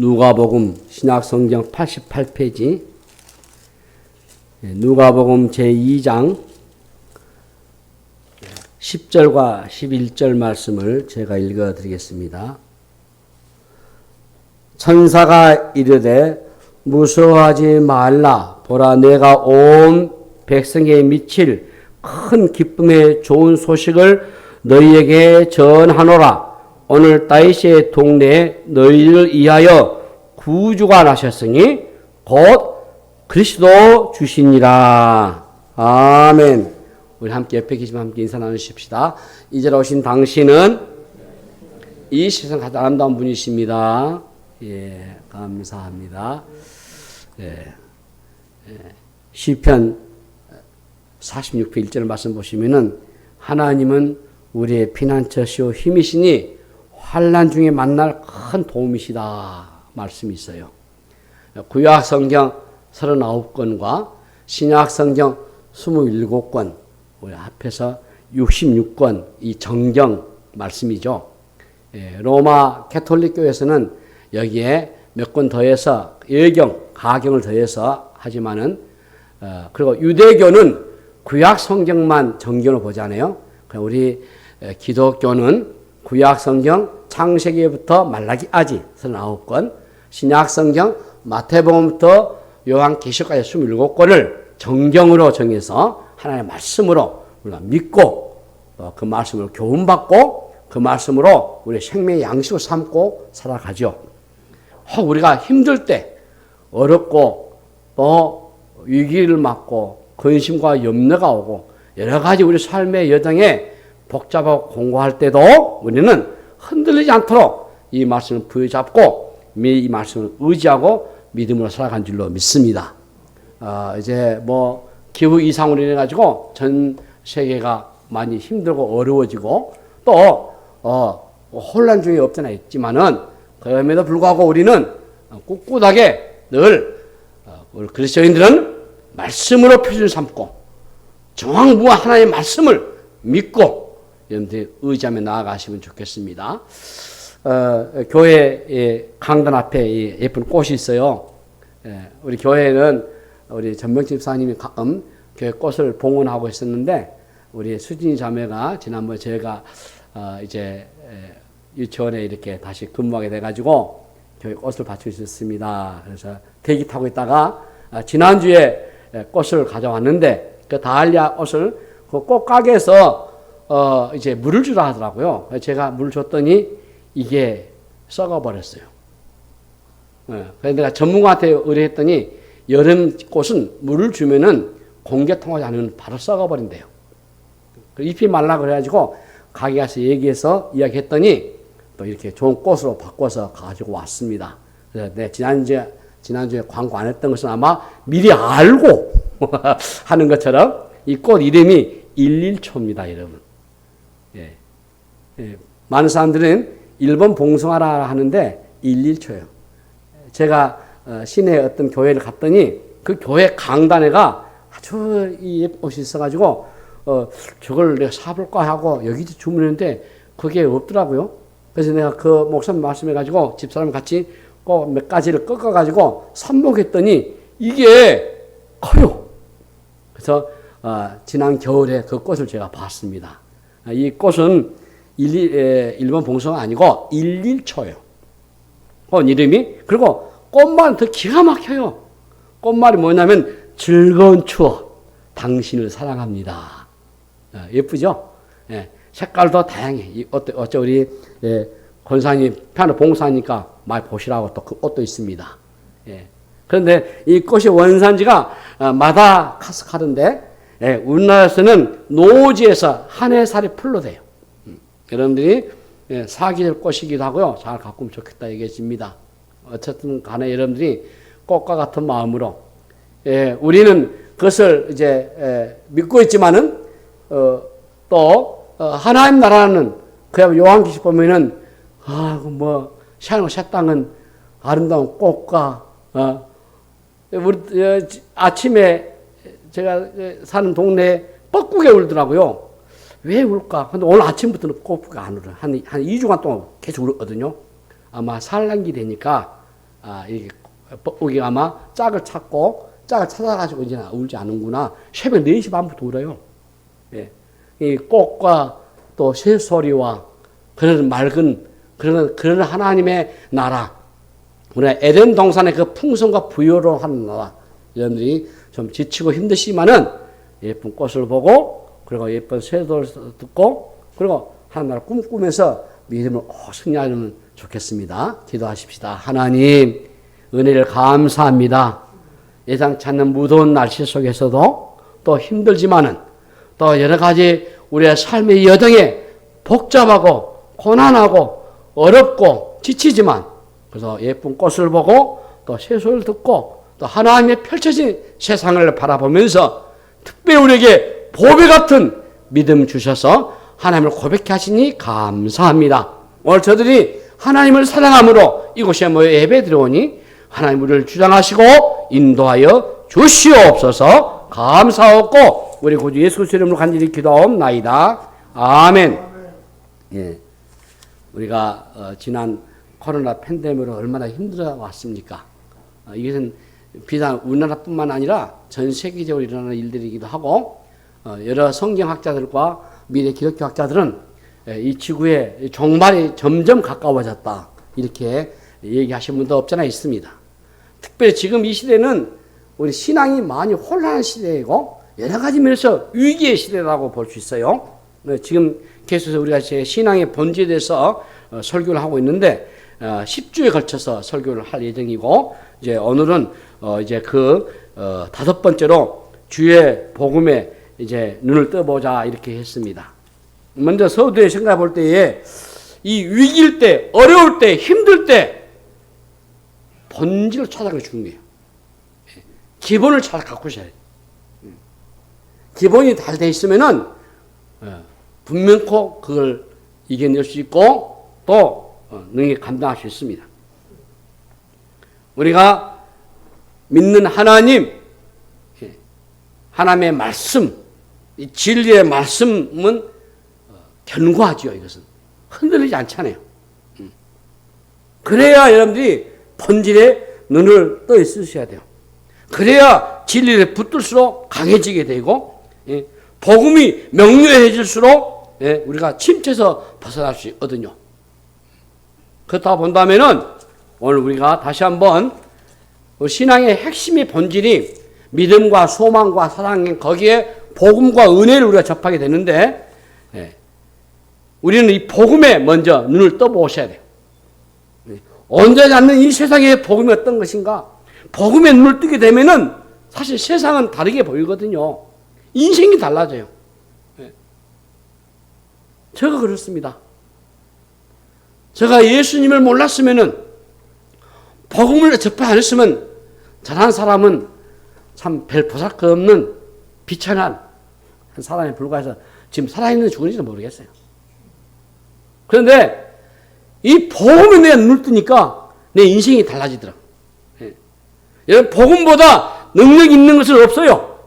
누가복음 신약성경 88페이지 누가복음 제2장 10절과 11절 말씀을 제가 읽어드리겠습니다. 천사가 이르되 무서워하지 말라. 보라, 내가 온 백성에 미칠 큰 기쁨의 좋은 소식을 너희에게 전하노라. 오늘 다윗의 동네에 너희를 위하여 구주가 나셨으니 곧 그리스도 주시니라. 아멘. 우리 함께 옆에 계시면 함께 인사 나누십시다. 이제 오신 당신은 이 세상 가장 아름다운 분이십니다. 예, 감사합니다. 시편 46편 1절 말씀 보시면은 하나님은 우리의 피난처시오 힘이시니 환난 중에 만날 큰 도움이시다 말씀이 있어요. 구약 성경 39권과 신약 성경 27권 우리 합해서 66권 이 정경 말씀이죠. 로마 캐톨릭 교회에서는 여기에 몇 권 더해서 예경, 가경을 더해서 하지만은 그리고 유대교는 구약 성경만 정경을 보잖아요. 우리 기독교는 구약 성경 창세기부터 말라기까지 39권, 신약 성경 마태복음부터 요한계시록까지 27권을 정경으로 정해서 하나님의 말씀으로 우리가 믿고 그 말씀을 교훈받고 그 말씀으로 우리의 생명의 양식을 삼고 살아가죠. 혹 우리가 힘들 때 어렵고 또 위기를 맞고 근심과 염려가 오고 여러 가지 우리 삶의 여정에 복잡하고 공고할 때도 우리는 흔들리지 않도록 이 말씀을 부여잡고 이 말씀을 의지하고 믿음으로 살아간 줄로 믿습니다. 이제 뭐 기후 이상으로 인해 가지고 전 세계가 많이 힘들고 어려워지고 또 혼란 중에 없잖아 있지만은 그럼에도 불구하고 우리는 꿋꿋하게 늘 우리 그리스도인들은 말씀으로 표준을 삼고 정황부와 하나님의 말씀을 믿고 여러분들이 의지하며 나아가시면 좋겠습니다. 교회 강단 앞에 예쁜 꽃이 있어요. 우리 교회는 우리 전명진 집사님이 가끔 교회 꽃을 봉헌하고 있었는데 우리 수진이 자매가 지난번에 제가 이제 유치원에 이렇게 다시 근무하게 돼가지고 교회 꽃을 바치고 있었습니다. 그래서 대기 타고 있다가 지난주에 꽃을 가져왔는데 그 다알리아 꽃을 그 꽃가게에서 이제 물을 주라 하더라고요. 제가 물을 줬더니 이게 썩어버렸어요. 그래서 내가 전문가한테 의뢰했더니 여름 꽃은 물을 주면은 공기 통하지 않으면 바로 썩어버린대요. 잎이 말라 그래가지고 가게 가서 얘기해서 이야기했더니 또 이렇게 좋은 꽃으로 바꿔서 가지고 왔습니다. 그래서 내 지난주에 광고 안 했던 것은 아마 미리 알고 하는 것처럼 이 꽃 이름이 111초입니다, 여러분. 많은 사람들은 1번 봉숭아라 하는데 111초예요. 제가 시내에 어떤 교회를 갔더니 그 교회 강단에가 아주 예쁜 꽃이 있어가지고 저걸 내가 사볼까 하고 여기도 주문했는데 그게 없더라고요. 그래서 내가 그 목사님 말씀해가지고 집사람 같이 꼭 몇 가지를 꺾어가지고 삽목했더니 이게 커요. 그래서 지난 겨울에 그 꽃을 제가 봤습니다. 이 꽃은 1번 봉숭아 아니고 111초예요. 꽃 이름이. 그리고 꽃말은 더 기가 막혀요. 꽃말이 뭐냐면 즐거운 추억, 당신을 사랑합니다. 예쁘죠? 색깔도 다양해. 어째 우리 권사님 피아노 봉사하니까 많이 보시라고 또 그 옷도 있습니다. 그런데 이 꽃이 원산지가 마다가스카르인데 우리나라에서는 노지에서 한 해 살이 풀로 돼요. 여러분들이 사계절 꽃이기도 하고요. 잘 가꾸면 좋겠다 얘기해집니다. 어쨌든 간에 여러분들이 꽃과 같은 마음으로 우리는 그것을 이제 믿고 있지만은 또 하나님 나라는 그야 요한계시 보면은 새 땅은 아름다운 꽃과 우리 아침에 제가 사는 동네에 뻐꾸게 울더라고요. 왜 울까? 근데 오늘 아침부터는 뻐꾸가 안 울어요. 한 2주간 동안 계속 울었거든요. 아마 산란기 되니까 이게 뻐꾸기가 아마 짝을 찾아가지고 이제 울지 않는구나. 새벽 4시 반부터 울어요. 예. 이 꽃과 또 새소리와 그런 맑은 그런 하나님의 나라, 우리가 에덴 동산의 그 풍성과 부여로 하는 나라, 여러분들이 좀 지치고 힘드시지만은 예쁜 꽃을 보고, 그리고 예쁜 새소리를 듣고, 그리고 하나님을 꿈꾸면서 믿음을 승리하면 좋겠습니다. 기도하십시다. 하나님, 은혜를 감사합니다. 예상치 않는 무더운 날씨 속에서도 또 힘들지만은 또 여러 가지 우리의 삶의 여정에 복잡하고 고난하고 어렵고 지치지만, 그래서 예쁜 꽃을 보고 또 새소리를 듣고 또 하나님의 펼쳐진 세상을 바라보면서 특별히 우리에게 보배 같은 믿음 주셔서 하나님을 고백해 하시니 감사합니다. 오늘 저들이 하나님을 사랑함으로 이곳에 모여 예배 드려오니 하나님 우리를 주장하시고 인도하여 주시옵소서. 감사하고 우리 구주 예수 그리스도 이름으로 간절히 기도하옵나이다. 아멘. 예, 우리가 지난 코로나 팬데믹으로 얼마나 힘들어 왔습니까? 이것은 비단 우리나라뿐만 아니라 전 세계적으로 일어나는 일들이기도 하고, 여러 성경학자들과 미래 기독교학자들은 이 지구의 종말이 점점 가까워졌다, 이렇게 얘기하시는 분도 없잖아 있습니다. 특별히 지금 이 시대는 우리 신앙이 많이 혼란한 시대이고 여러 가지 면에서 위기의 시대라고 볼 수 있어요. 지금 계속해서 우리가 제 신앙의 본질에 대해서 설교를 하고 있는데 10주에 걸쳐서 설교를 할 예정이고, 이제 오늘은 이제 다섯 번째로 주의 복음에 이제 눈을 떠보자 이렇게 했습니다. 먼저 서두에 생각해 볼 때에 이 위기일 때, 어려울 때, 힘들 때 본질을 찾아가는 게 중요해요. 기본을 잘 갖고 있어야 돼요. 기본이 잘 돼 있으면은 분명코 그걸 이겨낼 수 있고 또 능히 감당할 수 있습니다. 우리가 믿는 하나님, 하나님의 말씀, 이 진리의 말씀은 견고하지요. 이것은 흔들리지 않잖아요. 그래야 여러분들이 본질에 눈을 떠 있으셔야 돼요. 그래야 진리를 붙들수록 강해지게 되고, 복음이 명료해질수록 우리가 침체에서 벗어날 수 있거든요. 그렇다 본다면은 오늘 우리가 다시 한번 신앙의 핵심의 본질이 믿음과 소망과 사랑인 거기에 복음과 은혜를 우리가 접하게 되는데, 우리는 이 복음에 먼저 눈을 떠보셔야 돼요. 온전하지 않는 이 세상의 복음이 어떤 것인가? 복음에 눈을 뜨게 되면은 사실 세상은 다르게 보이거든요. 인생이 달라져요. 제가 그렇습니다. 제가 예수님을 몰랐으면은, 복음을 접해 안 했으면 저런 사람은 참 별 보잘것없는 비천한 한 사람에 불과해서 지금 살아있는지 죽은지도 모르겠어요. 그런데 이 복음에 내가 눈을 뜨니까 내 인생이 달라지더라. 여러분, 복음보다 능력 있는 것은 없어요.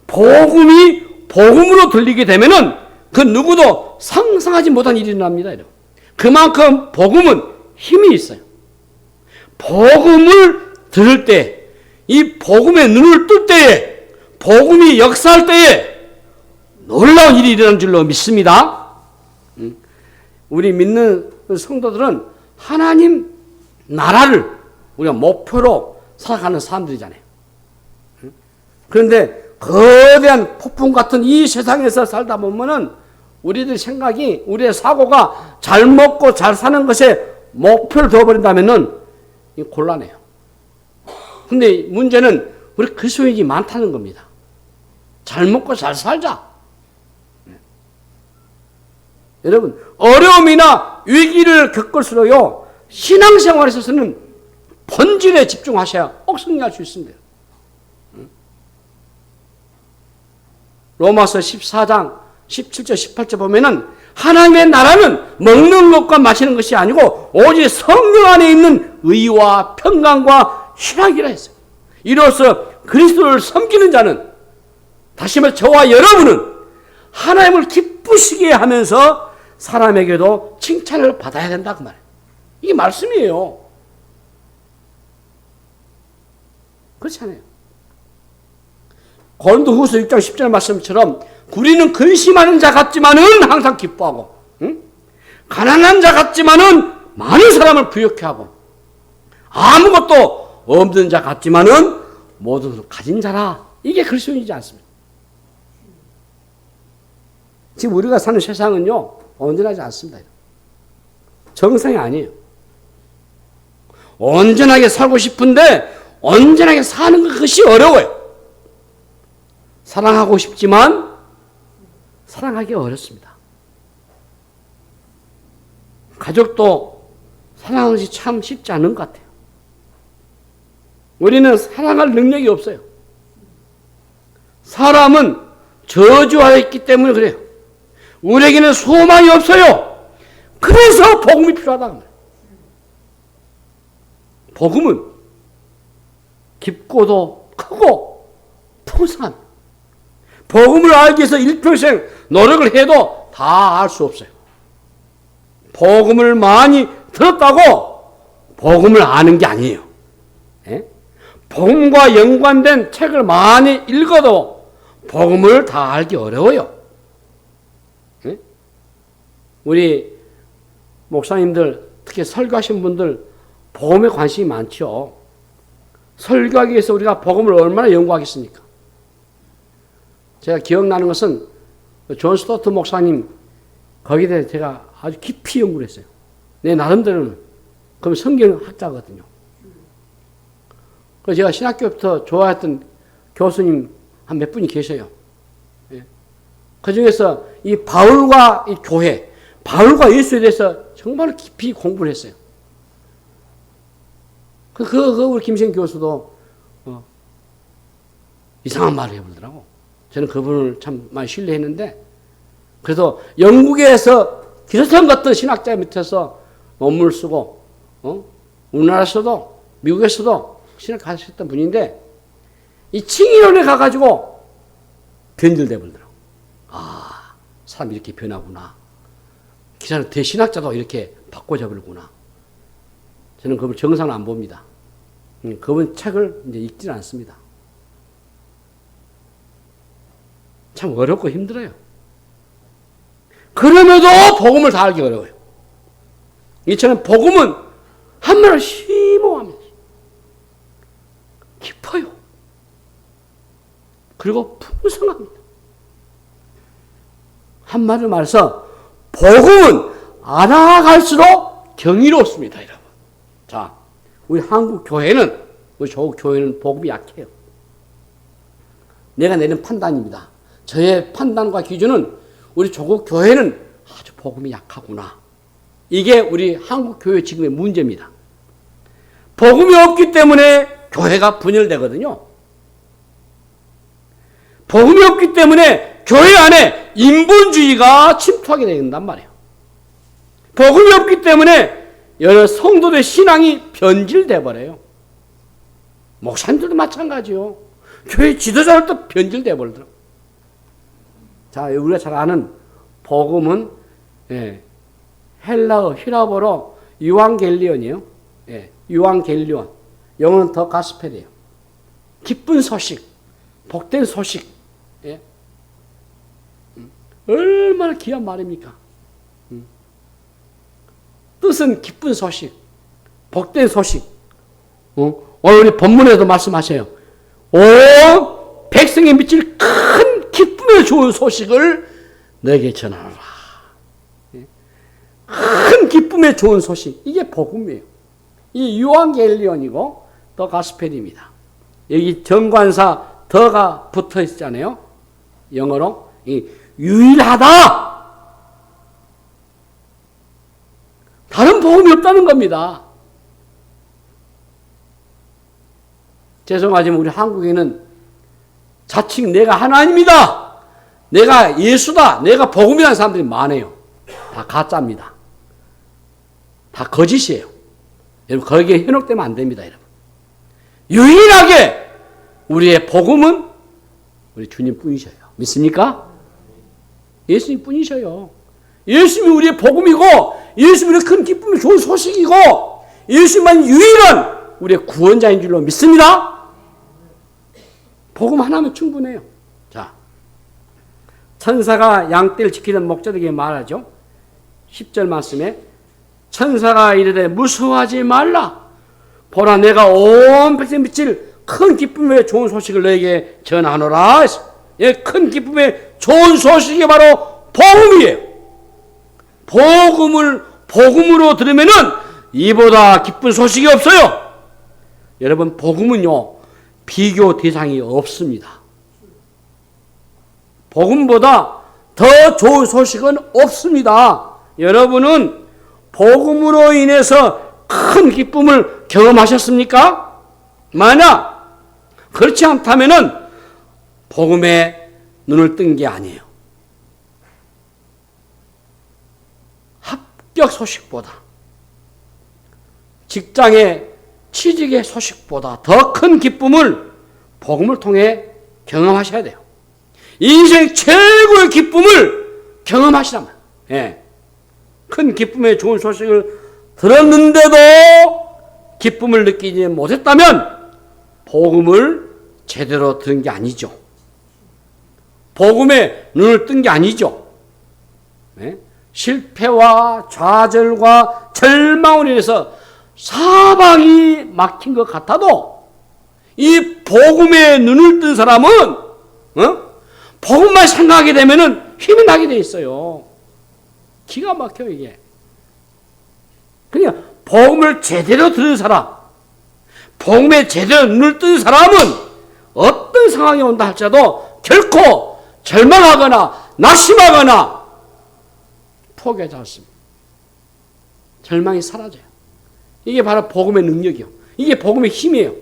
복음이 복음으로 들리게 되면은 그 누구도 상상하지 못한 일이 일어납니다. 그만큼 복음은 힘이 있어요. 복음을 들을 때, 이 복음의 눈을 뜰 때에, 복음이 역사할 때에 놀라운 일이 일어난 줄로 믿습니다. 우리 믿는 성도들은 하나님 나라를 우리가 목표로 살아가는 사람들이잖아요. 그런데 거대한 폭풍 같은 이 세상에서 살다 보면은 우리들 생각이, 우리의 사고가 잘 먹고 잘 사는 것에 목표를 둬버린다면은 곤란해요. 근데 문제는 우리 그리스도인이 많다는 겁니다. 잘 먹고 잘 살자. 여러분, 어려움이나 위기를 겪을수록요, 신앙생활에 있어서는 본질에 집중하셔야 꼭 승리할 수 있습니다. 로마서 14장 17절 18절 보면은 하나님의 나라는 먹는 것과 마시는 것이 아니고 오직 성령 안에 있는 의와 평강과 희락이라 했어요. 이로써 그리스도를 섬기는 자는, 다시 말해 저와 여러분은 하나님을 기쁘시게 하면서 사람에게도 칭찬을 받아야 된다 그 말이에요. 이게 말씀이에요. 그렇지 않아요. 고린도후서 6장 10절 말씀처럼 우리는 근심하는 자 같지만은 항상 기뻐하고, 응? 가난한 자 같지만은 많은 사람을 부욕해 하고, 아무것도 없는 자 같지만은 모든 것을 가진 자라. 이게 그리스도인이지 않습니까? 지금 우리가 사는 세상은요, 온전하지 않습니다. 정상이 아니에요. 온전하게 살고 싶은데 온전하게 사는 것이 어려워요. 사랑하고 싶지만 사랑하기 어렵습니다. 가족도 사랑하는 것이 참 쉽지 않은 것 같아요. 우리는 사랑할 능력이 없어요. 사람은 저주하여 있기 때문에 그래요. 우리에게는 소망이 없어요. 그래서 복음이 필요하다는 거예요. 복음은 깊고도 크고 풍성합니다. 복음을 알기 위해서 일평생 노력을 해도 다 알 수 없어요. 복음을 많이 들었다고 복음을 아는 게 아니에요. 예? 복음과 연관된 책을 많이 읽어도 복음을 다 알기 어려워요. 예? 우리 목사님들, 특히 설교하신 분들 복음에 관심이 많죠. 설교하기 위해서 우리가 복음을 얼마나 연구하겠습니까? 제가 기억나는 것은 존 스토트 목사님, 거기에 대해서 제가 아주 깊이 연구를 했어요. 내 나름대로는. 그럼 성경학자거든요. 그래서 제가 신학교부터 좋아했던 교수님 한 몇 분이 계셔요. 예. 그 중에서 이 바울과 이 교회, 바울과 예수에 대해서 정말 깊이 공부를 했어요. 우리 김생 교수도 이상한 말을 해보더라고. 저는 그분을 참 많이 신뢰했는데, 그래서 영국에서 기사처럼 같은 신학자 밑에서 논문을 쓰고, 우리나라에서도 미국에서도 신학 가르쳤던 분인데, 이 칭의론에 가가지고 변질돼 버리더라고. 아, 사람이 이렇게 변하구나. 기사는 대신학자도 이렇게 바꿔져 버리구나. 저는 그분 정상을 안 봅니다. 그분 책을 이제 읽지는 않습니다. 참 어렵고 힘들어요. 그럼에도 복음을 다 알기 어려워요. 이처럼 복음은 한말로 심오합니다. 깊어요. 그리고 풍성합니다. 한마디로 말해서 복음은 알아갈수록 경이롭습니다, 여러분. 자, 우리 한국 교회는, 우리 조국 교회는 복음이 약해요. 내가 내린 판단입니다. 저의 판단과 기준은 우리 조국 교회는 아주 복음이 약하구나. 이게 우리 한국 교회 지금의 문제입니다. 복음이 없기 때문에 교회가 분열되거든요. 복음이 없기 때문에 교회 안에 인본주의가 침투하게 된단 말이에요. 복음이 없기 때문에 여러 성도들의 신앙이 변질돼 버려요. 목사님들도 마찬가지요. 교회 지도자들도 변질돼 버리더라고요. 자, 우리가 잘 아는 복음은 헬라어, 히라보로 유앙겔리온이에요. 유앙겔리온. 영어는 더 가스펠이에요. 기쁜 소식, 복된 소식. 얼마나 귀한 말입니까? 뜻은 기쁜 소식, 복된 소식. 오늘 우리 본문에도 말씀하세요. 온 백성에 미칠 큰 기쁨에 좋은 소식을 너에게 전하노라. 큰 기쁨에 좋은 소식. 이게 복음이에요. 이 유앙겔리온이고 더 가스펠입니다. 여기 정관사 더가 붙어 있잖아요. 영어로 유일하다. 다른 복음이 없다는 겁니다. 죄송하지만 우리 한국에는 자칭 내가 하나님이다, 내가 예수다, 내가 복음이라는 사람들이 많아요. 다 가짜입니다. 다 거짓이에요. 여러분, 거기에 현혹되면 안 됩니다, 여러분. 유일하게 우리의 복음은 우리 주님 뿐이셔요. 믿습니까? 예수님 뿐이셔요. 예수님이 우리의 복음이고, 예수님이 큰 기쁨이 좋은 소식이고, 예수님만 유일한 우리의 구원자인 줄로 믿습니다. 복음 하나면 충분해요. 자, 천사가 양떼를 지키던 목자들에게 말하죠. 10절 말씀에 천사가 이르되 무서워하지 말라. 보라 내가 온 백성 미칠 큰 기쁨의 좋은 소식을 너에게 전하노라. 예, 큰 기쁨의 좋은 소식이 바로 복음이에요. 복음으로 들으면은 이보다 기쁜 소식이 없어요. 여러분, 복음은요 비교 대상이 없습니다. 복음보다 더 좋은 소식은 없습니다. 여러분은 복음으로 인해서 큰 기쁨을 경험하셨습니까? 만약 그렇지 않다면은 복음에 눈을 뜬 게 아니에요. 합격 소식보다, 직장의 취직의 소식보다 더 큰 기쁨을 복음을 통해 경험하셔야 돼요. 인생 최고의 기쁨을 경험하시라면, 예. 큰 기쁨의 좋은 소식을 들었는데도 기쁨을 느끼지 못했다면 복음을 제대로 들은 게 아니죠. 복음에 눈을 뜬 게 아니죠. 예? 실패와 좌절과 절망으로 인해서 사방이 막힌 것 같아도 이 복음에 눈을 뜬 사람은 복음만 생각하게 되면 힘이 나게 돼 있어요. 기가 막혀요, 이게. 그냥 복음을 제대로 들은 사람, 복음에 제대로 눈을 뜬 사람은 어떤 상황이 온다 할지라도 결코 절망하거나 낙심하거나 포기하지 않습니다. 절망이 사라져요. 이게 바로 복음의 능력이요. 이게 복음의 힘이에요.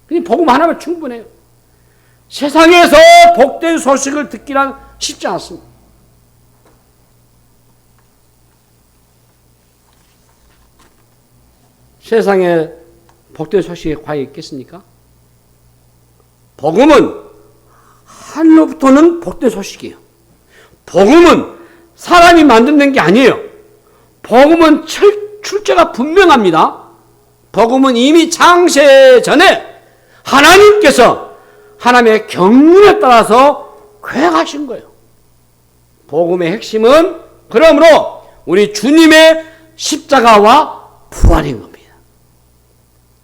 그냥 복음 하나면 충분해요. 세상에서 복된 소식을 듣기란 쉽지 않습니다. 세상에 복된 소식이 과연 있겠습니까? 복음은 하늘로부터는 복된 소식이에요. 복음은 사람이 만든 게 아니에요. 복음은 출처가 분명합니다. 복음은 이미 창세 전에 하나님께서 하나님의 경륜에 따라서 계획하신 거예요. 복음의 핵심은 그러므로 우리 주님의 십자가와 부활인 겁니다.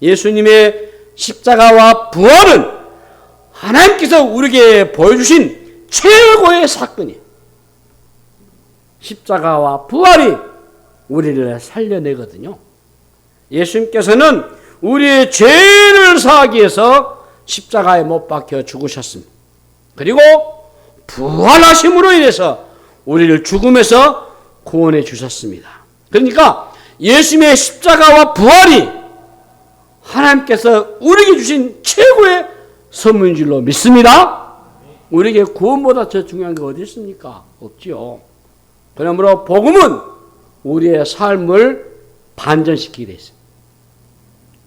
예수님의 십자가와 부활은 하나님께서 우리에게 보여주신 최고의 사건이에요. 십자가와 부활이 우리를 살려내거든요. 예수님께서는 우리의 죄를 사하기 위해서 십자가에 못 박혀 죽으셨습니다. 그리고 부활하심으로 인해서 우리를 죽음에서 구원해 주셨습니다. 그러니까 예수님의 십자가와 부활이 하나님께서 우리에게 주신 최고의 선물인 줄로 믿습니다. 우리에게 구원보다 더 중요한 게 어디 있습니까? 없지요. 그러므로 복음은 우리의 삶을 반전시키게 되어 있습니다.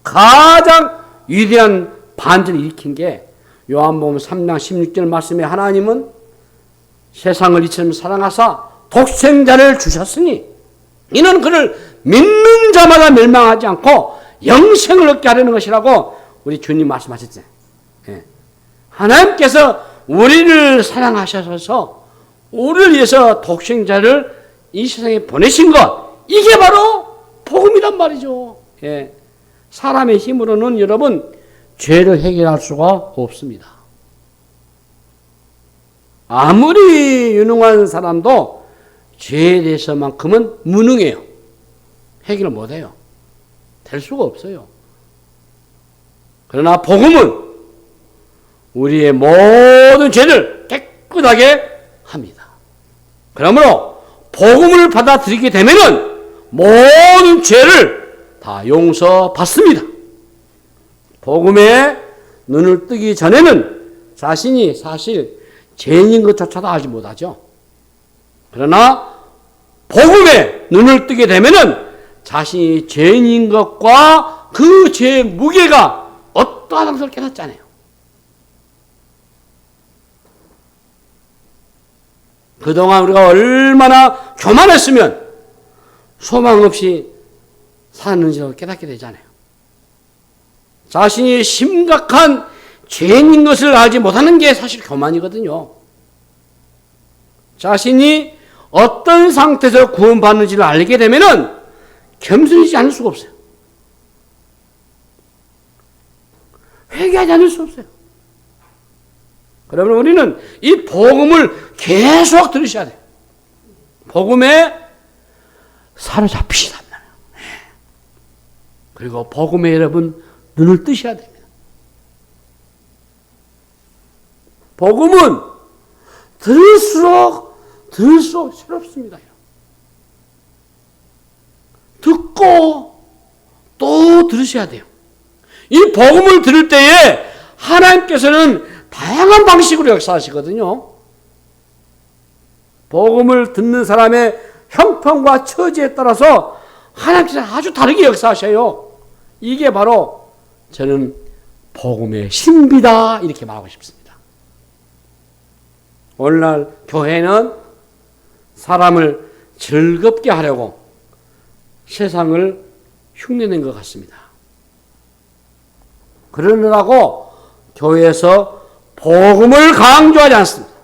가장 위대한 반전을 일으킨 게 요한복음 3장 16절 말씀에 하나님은 세상을 이처럼 사랑하사 독생자를 주셨으니 이는 그를 믿는 자마다 멸망하지 않고 영생을 얻게 하려는 것이라고 우리 주님 말씀하셨잖아요. 예. 하나님께서 우리를 사랑하셔서 우리를 위해서 독생자를 이 세상에 보내신 것, 이게 바로 복음이란 말이죠. 예. 사람의 힘으로는 여러분 죄를 해결할 수가 없습니다. 아무리 유능한 사람도 죄에 대해서만큼은 무능해요. 해결을 못해요. 될 수가 없어요. 그러나 복음은 우리의 모든 죄를 깨끗하게 합니다. 그러므로 복음을 받아들이게 되면은 모든 죄를 다 용서받습니다. 복음에 눈을 뜨기 전에는 자신이 사실 죄인인 것조차도 알지 못하죠. 그러나 복음에 눈을 뜨게 되면은 자신이 죄인인 것과 그 죄의 무게가 어떠하다는 것을 깨닫잖아요. 그동안 우리가 얼마나 교만했으면 소망 없이 사는지를 깨닫게 되잖아요. 자신이 심각한 죄인인 것을 알지 못하는 게 사실 교만이거든요. 자신이 어떤 상태에서 구원받는지를 알게 되면은 겸손해지지 않을 수가 없어요. 회개하지 않을 수 없어요. 그러면 우리는 이 복음을 계속 들으셔야 돼요. 복음에 사로잡히시단 말이에요. 그리고 복음에 여러분 눈을 뜨셔야 됩니다. 복음은 들을수록 새롭습니다. 듣고 또 들으셔야 돼요. 이 복음을 들을 때에 하나님께서는 다양한 방식으로 역사하시거든요. 복음을 듣는 사람의 형편과 처지에 따라서 하나님께서 아주 다르게 역사하셔요. 이게 바로 저는 복음의 신비다 이렇게 말하고 싶습니다. 오늘날 교회는 사람을 즐겁게 하려고 세상을 흉내낸 것 같습니다. 그러느라고 교회에서 복음을 강조하지 않습니다.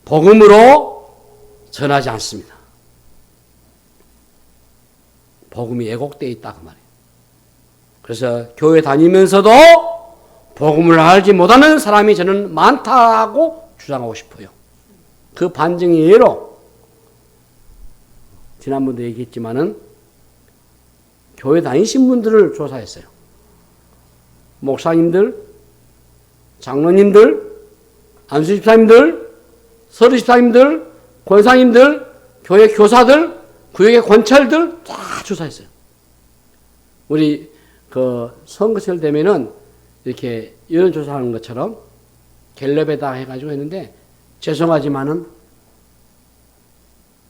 복음으로 전하지 않습니다. 복음이 왜곡되어 있다 그 말이에요. 그래서 교회 다니면서도 복음을 알지 못하는 사람이 저는 많다고 주장하고 싶어요. 그 반증의 예로 지난번도 얘기했지만은 교회 다니신 분들을 조사했어요. 목사님들, 장로님들, 안수집사님들, 서류집사님들, 권사님들, 교회 교사들, 구역의 권찰들 다 조사했어요. 우리 그 선거철 되면은 이렇게 여론조사하는 것처럼 갤럽에다 해가지고 했는데 죄송하지만은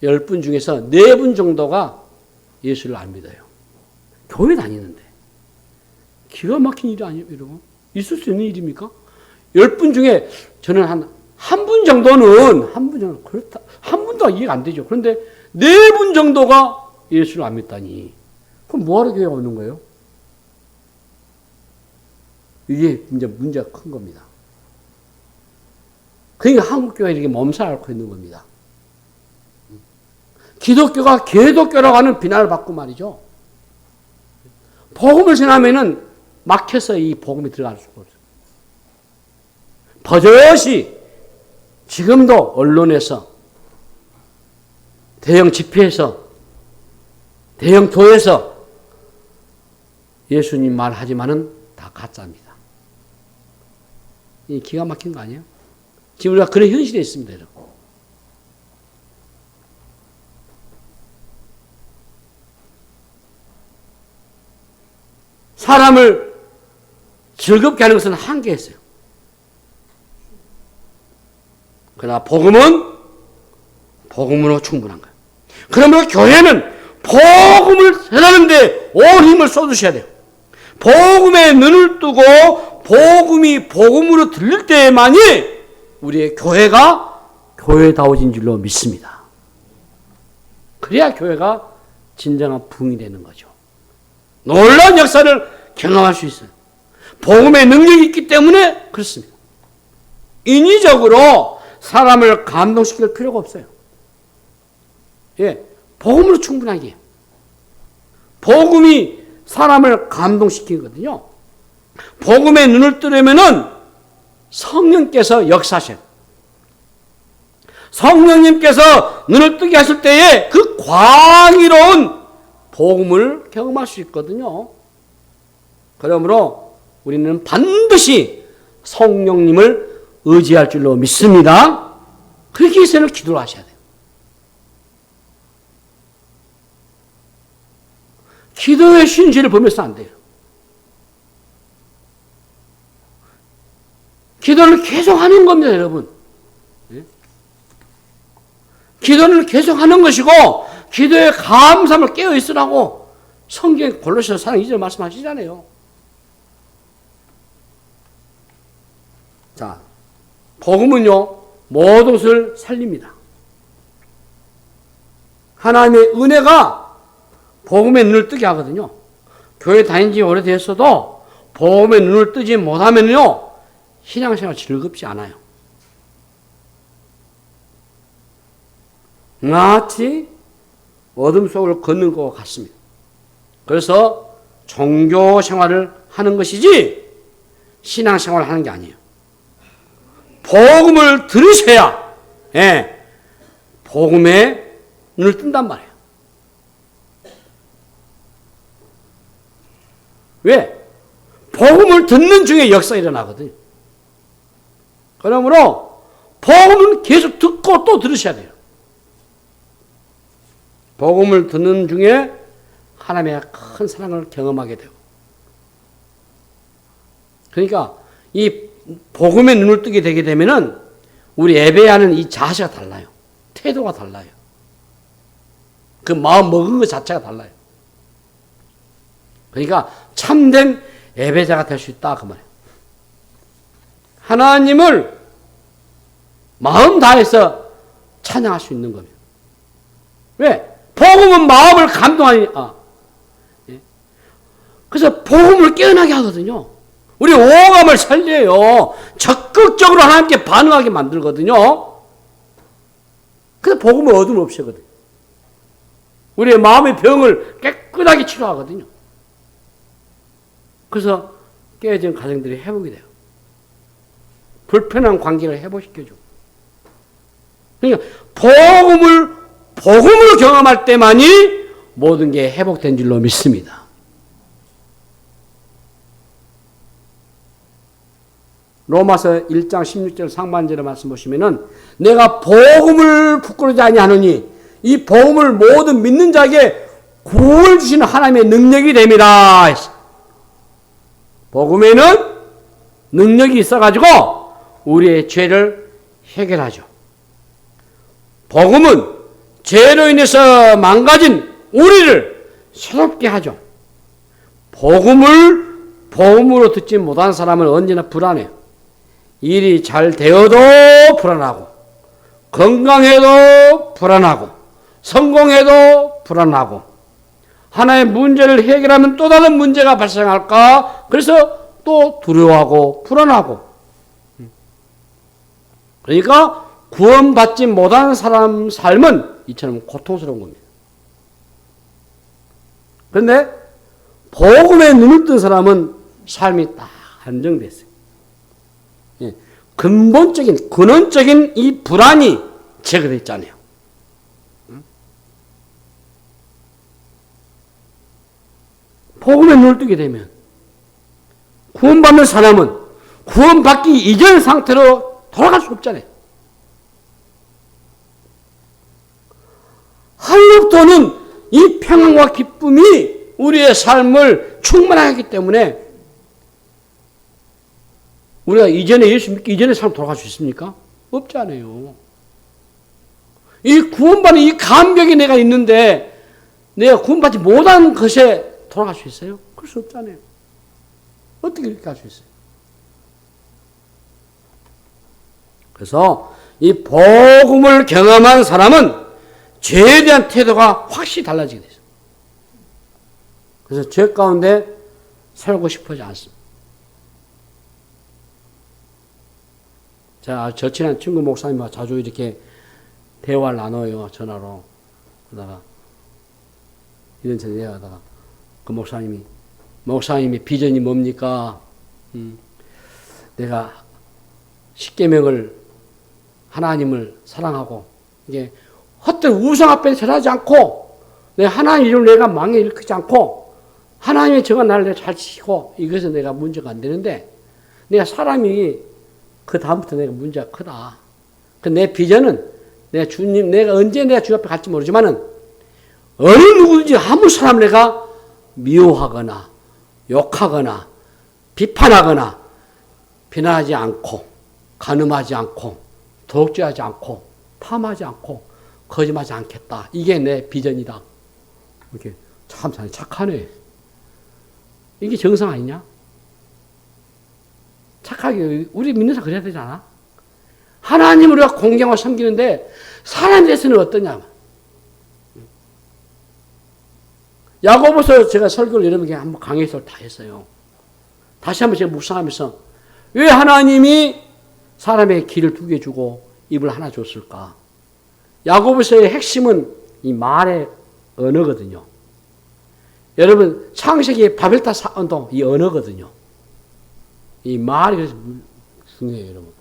10분 중에서 4분 정도가 예수를 안 믿어요. 교회 다니는데. 기가 막힌 일이 아니에요, 여러분. 있을 수 있는 일입니까? 10분 중에 저는 한 분 정도는, 그렇다. 한 분도 이해가 안 되죠. 그런데 4분 정도가 예수를 안 믿다니. 그럼 뭐하러 교회에 오는 거예요? 이게 이제 문제가 큰 겁니다. 그러니까 한국교회가 이렇게 몸살 앓고 있는 겁니다. 기독교가 개독교라고 하는 비난을 받고 말이죠. 복음을 전하면은 막혀서 이 복음이 들어갈 수가 없어요. 버젓이 지금도 언론에서, 대형 집회에서, 대형 교회에서 예수님 말하지만은 다 가짜입니다. 이 기가 막힌 거 아니에요? 지금 우리가 그런 현실에 있습니다, 여러분. 사람을 즐겁게 하는 것은 한계가 있어요. 그러나 복음은 복음으로 충분한 거예요. 그러므로 교회는 복음을 전하는데 온 힘을 쏟으셔야 돼요. 복음에 눈을 뜨고 복음이 복음으로 들릴 때만이 우리의 교회가 교회다워진 줄로 믿습니다. 그래야 교회가 진정한 부흥이 되는 거죠. 놀라운 역사를 경험할 수 있어요. 복음의 능력이 있기 때문에 그렇습니다. 인위적으로 사람을 감동시킬 필요가 없어요. 예, 복음으로 충분하게. 복음이 사람을 감동시키거든요. 복음의 눈을 뜨려면은 성령께서 역사하셔요. 성령님께서 눈을 뜨게 하실 때에 그 광의로운 복음을 경험할 수 있거든요. 그러므로 우리는 반드시 성령님을 의지할 줄로 믿습니다. 그렇게 해서는 기도를 하셔야 돼요. 기도의 신실을 보면서 안 돼요. 기도를 계속 하는 겁니다, 여러분. 기도를 계속 하는 것이고, 기도의 감사함을 깨어 있으라고 성경 골로새서 4장 2절 말씀하시잖아요. 자, 복음은요, 모든 것을 살립니다. 하나님의 은혜가 복음의 눈을 뜨게 하거든요. 교회 다닌 지 오래됐어도 복음에 눈을 뜨지 못하면요, 신앙생활 즐겁지 않아요. 마치 어둠 속을 걷는 것 같습니다. 그래서 종교 생활을 하는 것이지 신앙생활을 하는 게 아니에요. 복음을 들으셔야 복음에 눈을 뜬단 말이에요. 왜? 복음을 듣는 중에 역사가 일어나거든요. 그러므로 복음은 계속 듣고 또 들으셔야 돼요. 복음을 듣는 중에 하나님의 큰 사랑을 경험하게 되고, 그러니까 이 복음에 눈을 뜨게 되게 되면은 우리 예배하는 이 자세가 달라요. 태도가 달라요. 그 마음 먹은 것 자체가 달라요. 그러니까 참된 예배자가 될 수 있다 그 말이에요. 하나님을 마음 다해서 찬양할 수 있는 겁니다. 왜? 복음은 마음을 감동하니까. 그래서 복음을 깨어나게 하거든요. 우리 오감을 살려요. 적극적으로 하나님께 반응하게 만들거든요. 그래서 복음을 어둠 없이 하거든요. 우리의 마음의 병을 깨끗하게 치료하거든요. 그래서 깨어진 가정들이 회복이 돼요. 불편한 관계를 회복시켜주고. 그러니까 복음으로 경험할 때만이 모든 게 회복된 줄로 믿습니다. 로마서 1장 16절 상반절의 말씀 보시면은 내가 복음을 부끄러워하지 아니하노니 이 복음을 모든 믿는 자에게 구원을 주시는 하나님의 능력이 됩니다. 복음에는 능력이 있어가지고 우리의 죄를 해결하죠. 복음은 죄로 인해서 망가진 우리를 새롭게 하죠. 복음으로 듣지 못한 사람은 언제나 불안해요. 일이 잘 되어도 불안하고, 건강해도 불안하고, 성공해도 불안하고, 하나의 문제를 해결하면 또 다른 문제가 발생할까? 그래서 또 두려워하고 불안하고. 그러니까 구원받지 못한 사람 삶은 이처럼 고통스러운 겁니다. 그런데 복음에 눈을 뜬 사람은 삶이 딱 안정됐어요. 근본적인, 근원적인 이 불안이 제거됐잖아요. 복음에 눈을 뜨게 되면 구원받는 사람은 구원받기 이전 상태로 돌아갈 수 없잖아요. 하늘로부터는 이 평안과 기쁨이 우리의 삶을 충만하게 하기 때문에 우리가 이전에 예수 믿기 이전의 삶 돌아갈 수 있습니까? 없잖아요. 이 구원받는 이 감격이 내가 있는데 내가 구원받지 못한 것에 돌아갈 수 있어요? 그럴 수 없잖아요. 어떻게 이렇게 할 수 있어요? 그래서 이 복음을 경험한 사람은 죄에 대한 태도가 확실히 달라지게 되죠. 그래서 죄 가운데 살고 싶어하지 않습니다. 자, 저 친한 친구 목사님과 자주 이렇게 대화를 나눠요, 전화로. 그러다가 이런저런 얘기하다가 그 목사님이 비전이 뭡니까? 내가 십계명을 하나님을 사랑하고 이게 헛된 우상 앞에 절하지 않고 내 하나님 이름을 내가 망에 일으키지 않고 하나님의 정한 나를 잘 지키고 이것은 내가 문제가 안 되는데 내가 사람이 그 다음부터 내가 문제가 크다. 그 내 비전은 내가 언제 내가 주 앞에 갈지 모르지만은 어느 누구든지 아무 사람 내가 미워하거나 욕하거나 비판하거나 비난하지 않고 간음하지 않고 도둑질하지 않고 탐하지 않고 거짓말하지 않겠다. 이게 내 비전이다. 이렇게 참 착하네. 이게 정상 아니냐? 착하게 우리 믿는 사람 그래야 되지 않아? 하나님을 우리가 공경하고 섬기는데 사람에 대해서는 어떠냐? 야고보서 제가 설교를 여러분에게 한번 강의해서 다 했어요. 다시 한번 제가 묵상하면서 왜 하나님이 사람의 귀를 2개 주고 입을 하나 줬을까? 야고보서의 핵심은 이 말의 언어거든요. 여러분 창세기 바벨탑 사건도 이 언어거든요. 이 말이 그래서 중요해요, 여러분.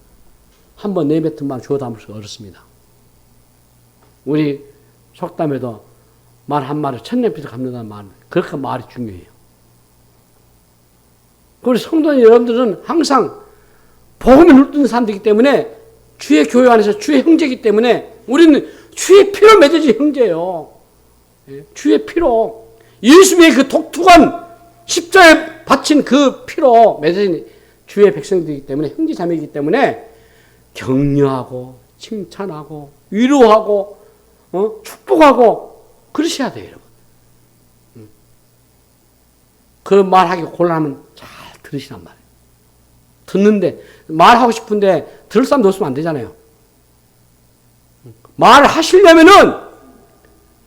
한번 내뱉은 말 주워 담을 수가 어렵습니다. 우리 속담에도 말 한마디 천년빛을 갚는다는 말, 그렇게 말이 중요해요. 그리고 성도 여러분들은 항상 복음을 눈뜨는 사람들이기 때문에 주의 교회 안에서 주의 형제이기 때문에 우리는 주의 피로 맺어진 형제예요. 주의 피로. 예수님의 그 독특한 십자에 바친 그 피로 맺어진 주의 백성들이기 때문에 형제 자매이기 때문에 격려하고 칭찬하고 위로하고 축복하고 그러셔야 돼요, 여러분. 그 말하기 곤란하면 잘 들으시란 말이에요. 듣는데 말하고 싶은데 들을 사람도 없으면 안 되잖아요. 말을 하시려면은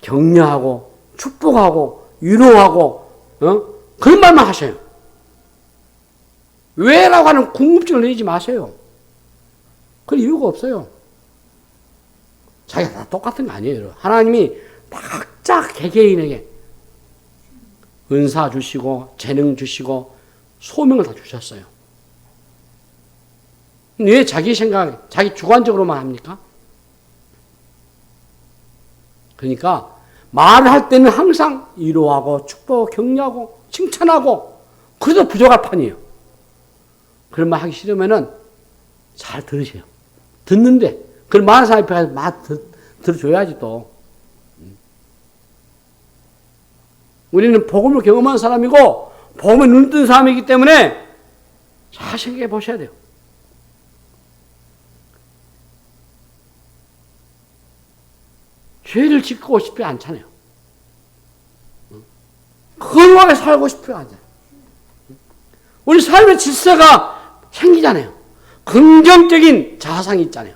격려하고 축복하고 위로하고 그런 말만 하셔요. 왜라고 하는 궁금증을 내지 마세요. 그럴 이유가 없어요. 자기가 다 똑같은 거 아니에요, 여러분. 하나님이 각자 개개인에게 은사 주시고 재능 주시고 소명을 다 주셨어요. 왜 자기 생각, 자기 주관적으로만 합니까? 그러니까 말을 할 때는 항상 위로하고 축복, 격려하고 칭찬하고 그래도 부족할 판이에요. 그런 말 하기 싫으면은 잘 들으세요. 듣는데 그런 많은 사람 앞에 가서 말 들어줘야지 또. 우리는 복음을 경험한 사람이고 복음에 눈 뜬 사람이기 때문에 잘 생각해 보셔야 돼요. 죄를 짓고 싶지 않잖아요. 거룩하게 살고 싶지 않잖아요. 우리 삶의 질서가 생기잖아요. 긍정적인 자상이 있잖아요.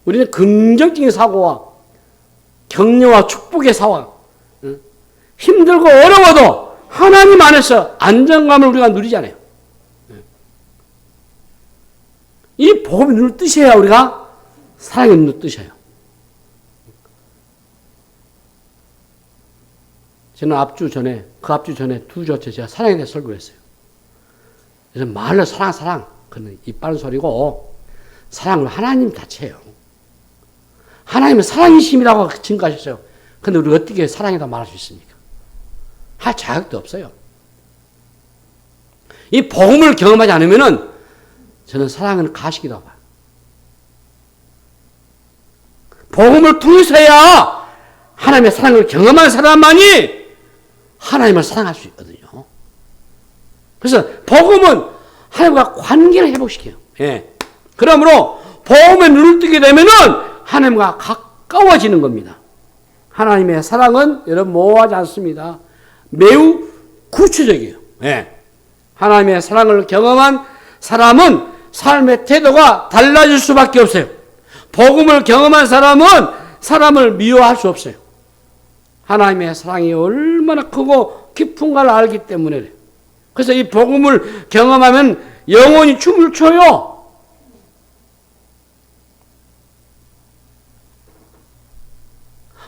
우리는 긍정적인 사고와 격려와 축복의 사와 힘들고 어려워도 하나님 안에서 안정감을 우리가 누리잖아요. 이 복음이 눈을 뜨셔야 우리가 사랑의 눈을 뜨셔요. 저는 그 앞주 전에 2주째 제가 사랑에 대해 설교를 했어요. 그래서 말로 사랑, 그건 이빠른 소리고, 사랑은 하나님 자체예요. 하나님은 사랑이심이라고 증거하셨어요. 근데 우리가 어떻게 사랑이다 말할 수 있습니까? 할 자격도 없어요. 이 복음을 경험하지 않으면은, 저는 사랑은 가식이라고 봐요. 복음을 통해서야 하나님의 사랑을 경험한 사람만이 하나님을 사랑할 수 있거든요. 그래서 복음은 하나님과 관계를 회복시켜요. 예. 그러므로 복음에 눈을 뜨게 되면은 하나님과 가까워지는 겁니다. 하나님의 사랑은 여러분 모호하지 않습니다. 매우 구체적이에요. 예. 하나님의 사랑을 경험한 사람은 삶의 태도가 달라질 수밖에 없어요. 복음을 경험한 사람은 사람을 미워할 수 없어요. 하나님의 사랑이 얼마나 크고 깊은가를 알기 때문에. 그래서 이 복음을 경험하면 영혼이 춤을 춰요.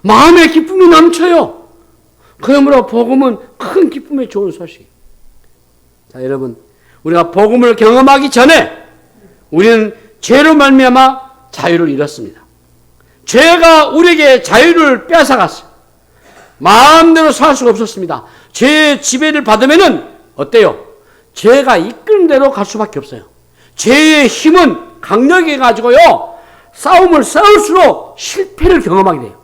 마음의 기쁨이 넘쳐요. 그러므로 복음은 큰 기쁨의 좋은 소식. 자, 여러분, 우리가 복음을 경험하기 전에 우리는 죄로 말미암아 자유를 잃었습니다. 죄가 우리에게 자유를 빼앗아갔어요. 마음대로 살 수가 없었습니다. 죄의 지배를 받으면은 어때요? 죄가 이끄는 대로 갈 수밖에 없어요. 죄의 힘은 강력해가지고요, 싸움을 싸울수록 실패를 경험하게 돼요.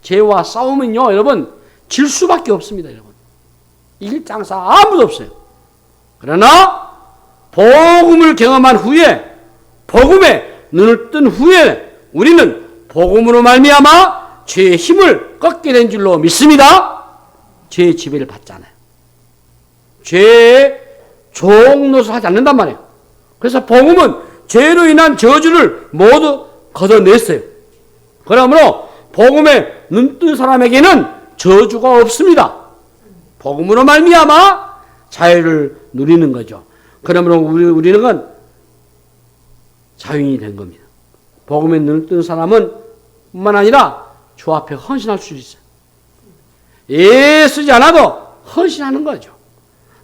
죄와 싸움은요, 여러분, 질 수밖에 없습니다, 여러분. 이길 장사 아무도 없어요. 그러나, 복음을 경험한 후에, 복음에 눈을 뜬 후에, 우리는 복음으로 말미암아 죄의 힘을 꺾게 된 줄로 믿습니다. 죄의 지배를 받잖아요. 죄의 종노릇을 하지 않는단 말이에요. 그래서 복음은 죄로 인한 저주를 모두 걷어냈어요. 그러므로 복음에 눈뜬 사람에게는 저주가 없습니다. 복음으로 말미암아 자유를 누리는 거죠. 그러므로 우리는 자유인이 된 겁니다. 복음에 눈을 뜬 사람은 뿐만 아니라 주 앞에 헌신할 수 있어요. 애 쓰지 않아도 헌신하는 거죠.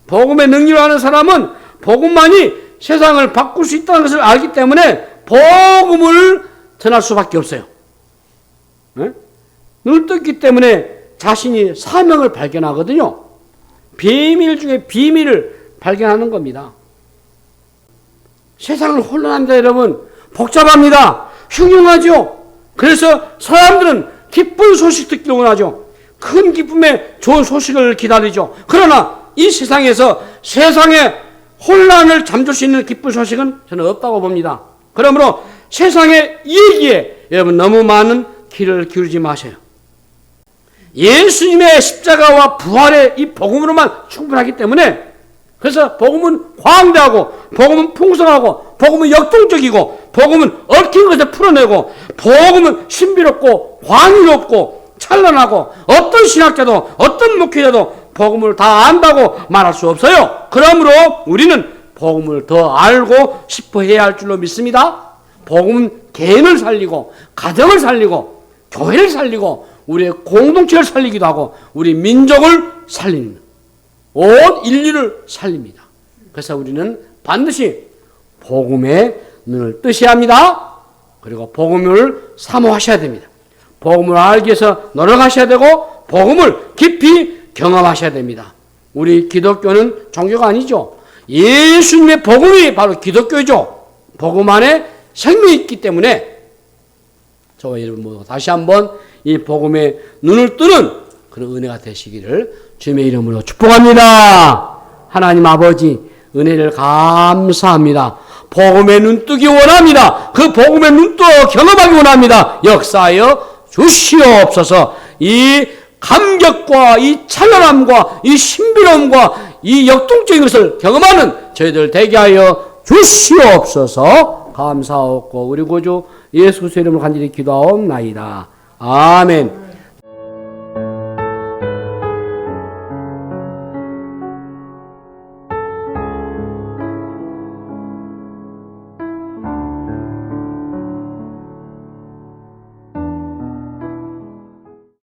복음의 능력을 아는 사람은 복음만이 세상을 바꿀 수 있다는 것을 알기 때문에 복음을 전할 수밖에 없어요. 네? 눈을 떴기 때문에 자신이 사명을 발견하거든요. 비밀 중에 비밀을 발견하는 겁니다. 세상은 혼란합니다, 여러분. 복잡합니다. 흉흉하죠. 그래서 사람들은 기쁜 소식 듣기를 원하죠. 큰 기쁨의 좋은 소식을 기다리죠. 그러나 이 세상에서 세상의 혼란을 잠줄 수 있는 기쁜 소식은 저는 없다고 봅니다. 그러므로 세상의 얘기에 여러분 너무 많은 귀를 기울이지 마세요. 예수님의 십자가와 부활의 이 복음으로만 충분하기 때문에, 그래서 복음은 광대하고 복음은 풍성하고 복음은 역동적이고 복음은 얽힌 것을 풀어내고 복음은 신비롭고 광유롭고 찬란하고 어떤 신학자도 어떤 목회자도 복음을 다 안다고 말할 수 없어요. 그러므로 우리는 복음을 더 알고 싶어 해야 할 줄로 믿습니다. 복음은 개인을 살리고 가정을 살리고 교회를 살리고 우리의 공동체를 살리기도 하고 우리 민족을 살리는, 온 인류를 살립니다. 그래서 우리는 반드시 복음에 눈을 뜨셔야 합니다. 그리고 복음을 사모하셔야 됩니다. 복음을 알기 위해서 노력하셔야 되고 복음을 깊이 경험하셔야 됩니다. 우리 기독교는 종교가 아니죠. 예수님의 복음이 바로 기독교죠. 복음 안에 생명이 있기 때문에 저와 여러분 모두 다시 한번 이 복음에 눈을 뜨는 그런 은혜가 되시기를 주님의 이름으로 축복합니다. 하나님 아버지, 은혜를 감사합니다. 복음에 눈뜨기 원합니다. 그 복음에 눈뜨어 경험하기 원합니다. 역사하여 주시옵소서. 이 감격과 이 찬란함과 이 신비로움과 이 역동적인 것을 경험하는 저희들 되게 하여 주시옵소서. 감사하옵고 우리 구주 예수 그리스도의 이름으로 간절히 기도하옵나이다. 아멘.